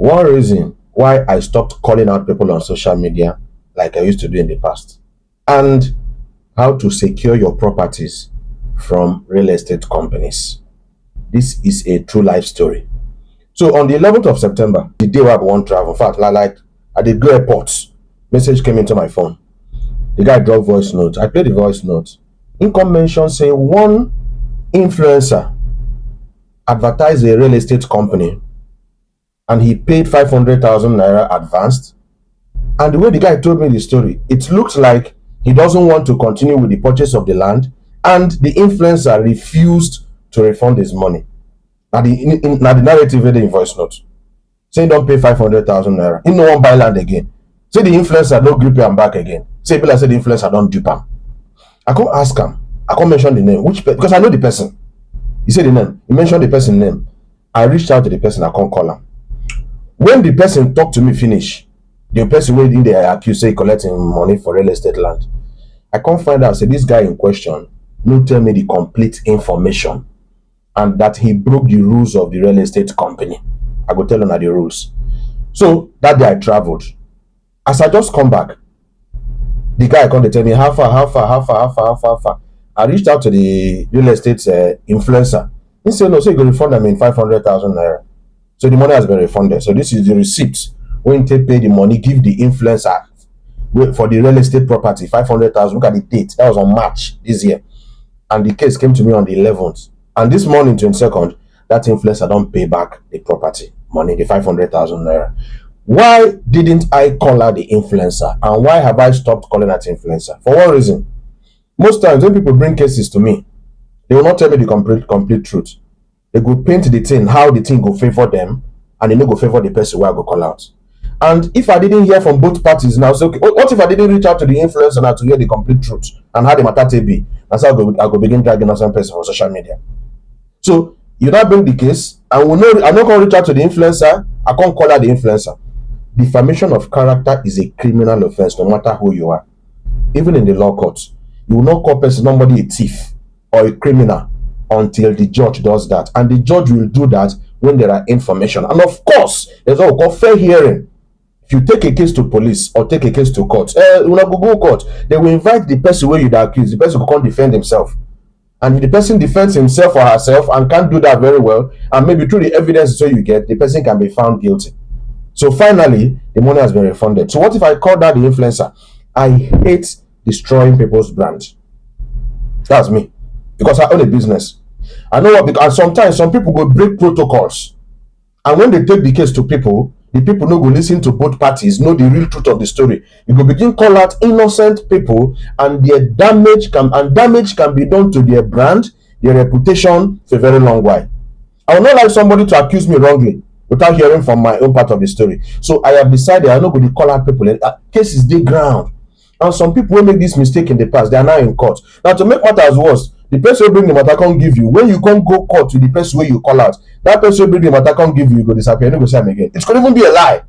One reason why I stopped calling out people on social media like I used to do in the past, and how to secure your properties from real estate companies. This is a true life story. So on the 11th of September, the day where I want travel, in fact, like I did go airport, message came into my phone. The guy dropped voice note. I played the voice note. Income mention saying one influencer advertised a real estate company and he paid 500,000 naira advanced. And the way the guy told me the story, it looks like he doesn't want to continue with the purchase of the land, and the influencer refused to refund his money. Now the narrative in the voice note saying don't pay 500,000 naira. He no one buy land again. Say the influencer don't grip him back again. Say people say the influencer don't dupe him. I can't ask him. I can't mention the name. Because I know the person. He said the name. He mentioned the person's name. I reached out to the person. I can't call him. When the person talked to me finish, the person waiting there accused say collecting money for real estate land. I can't find out. Say this guy in question no tell me the complete information, and that he broke the rules of the real estate company. I go tell him the rules. So that day I traveled. As I just come back, the guy come to tell me how far. I reached out to the real estate influencer. He said no, so you go refund them in 500,000 naira. So the money has been refunded. So this is the receipt. When they pay the money, give the influencer for the real estate property 500,000. Look at the date. That was on March this year, and the case came to me on the 11th. And this morning, 22nd, that influencer don't pay back the property money, the 500,000 naira. Why didn't I call out the influencer? And why have I stopped calling that influencer? For one reason. Most times when people bring cases to me, they will not tell me the complete truth. They go paint the thing, how the thing go favor them, and they no go favor the person where I go call out. And if I didn't hear from both parties now, say, okay, what if I didn't reach out to the influencer now to hear the complete truth and how the matter be? That's how I go begin dragging on some person on social media. So you now bring the case, and we know I'm not going to reach out to the influencer. I can't call out the influencer. Defamation of character is a criminal offense, no matter who you are. Even in the law courts, you will not call somebody a thief or a criminal until the judge does that, and the judge will do that when there are information. And of course, there's what we call fair hearing. If you take a case to police or take a case to court, when I go court, they will invite the person where you accuse. The person who can't defend himself. And if the person defends himself or herself and can't do that very well, and maybe through the evidence so you get, the person can be found guilty. So finally, the money has been refunded. So what if I call that the influencer? I hate destroying people's brand. That's me. Because I own a business. I know what, because sometimes some people go break protocols. And when they take the case to people, the people no go listen to both parties, know the real truth of the story. You go begin call out innocent people, and their damage can be done to their brand, their reputation for a very long while. I would not like somebody to accuse me wrongly without hearing from my own part of the story. So I have decided I'm not going to call out people. Cases dey ground. And some people will make this mistake in the past. They are now in court. Now, to make matters worse, the person who bring the matter can't give you. When you can't go court to the person where you call out, that person who bring the matter can't give you, you go disappear. You don't go see him again. It could even be a lie.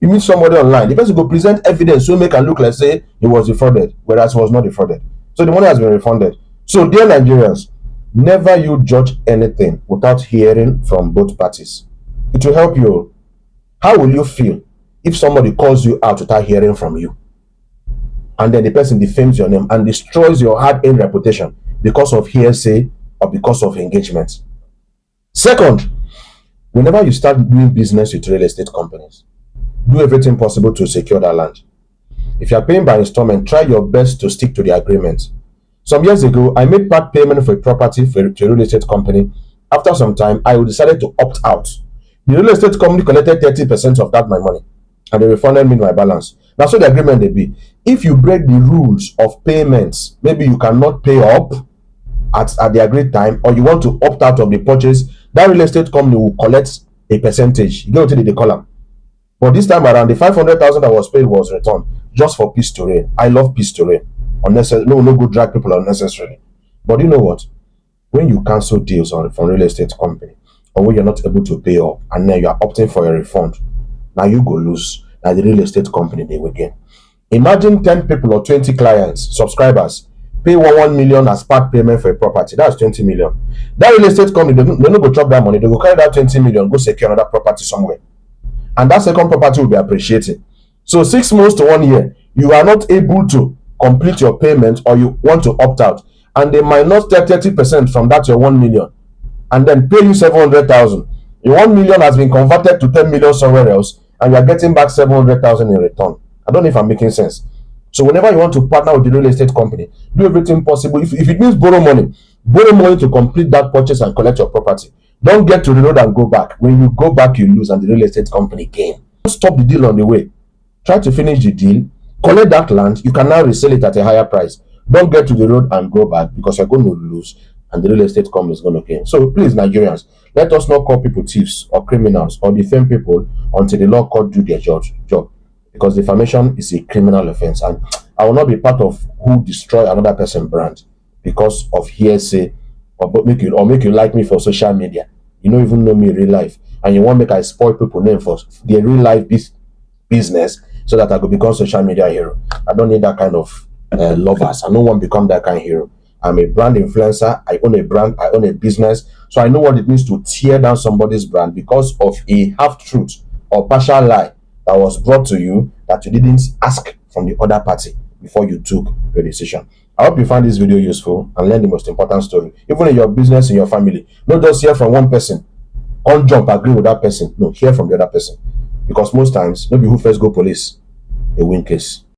You meet somebody online. The person go present evidence so make and look like say he was defrauded, whereas he was not defrauded. So the money has been refunded. So dear Nigerians, never you judge anything without hearing from both parties. It will help you. How will you feel if somebody calls you out without hearing from you? And then the person defames your name and destroys your hard-earned reputation because of hearsay or because of engagement. Second, whenever you start doing business with real estate companies, do everything possible to secure that land. If you are paying by installment, try your best to stick to the agreement. Some years ago, I made part payment for a property for a real estate company. After some time, I decided to opt out. The real estate company collected 30% of that my money, and they refunded me my balance. That's what the agreement may be. If you break the rules of payments, maybe you cannot pay up at the agreed time, or you want to opt out of the purchase, that real estate company will collect a percentage. You get what they call them. But this time around, the 500,000 that was paid was returned just for peace to reign. I love peace to reign. No go drag people unnecessarily. But you know what? When you cancel deals from real estate company, or when you're not able to pay up, and then you are opting for a refund, now you go lose. Now the real estate company they will gain. Imagine 10 people or 20 clients, subscribers, pay 1 million as part payment for a property. That's 20 million. That real estate company, they no go chop that money. They go carry that 20 million, go secure another property somewhere. and that second property will be appreciating. So 6 months to 1 year, you are not able to complete your payment, or you want to opt out, and they minus 30% from that your 1 million, and then pay you 700,000. Your 1 million has been converted to 10 million somewhere else, and you are getting back 700,000 in return. I don't know if I'm making sense. So whenever you want to partner with the real estate company, do everything possible. If it means borrow money to complete that purchase and collect your property. Don't get to the road and go back. When you go back, you lose, and the real estate company gain. Don't stop the deal on the way. Try to finish the deal, collect that land. You can now resell it at a higher price. Don't get to the road and go back, because you're going to lose, and the real estate company is going to gain. So please, Nigerians, let us not call people thieves or criminals or defame people until the law court do their job, because defamation is a criminal offense, and I will not be part of who destroy another person's brand because of hearsay, or make you like me for social media. You don't even know me in real life, and you want make I spoil people name for their real life business, so that I could become social media hero. I don't need that kind of lovers. I don't want to become that kind of hero. I'm a brand influencer. I own a brand. I own a business. So I know what it means to tear down somebody's brand because of a half truth or partial lie that was brought to you that you didn't ask from the other party before you took your decision. I hope you find this video useful and learn the most important story. Even in your business, in your family, not just hear from one person, on jump, agree with that person. No, hear from the other person. Because most times, maybe who first go police, a win case.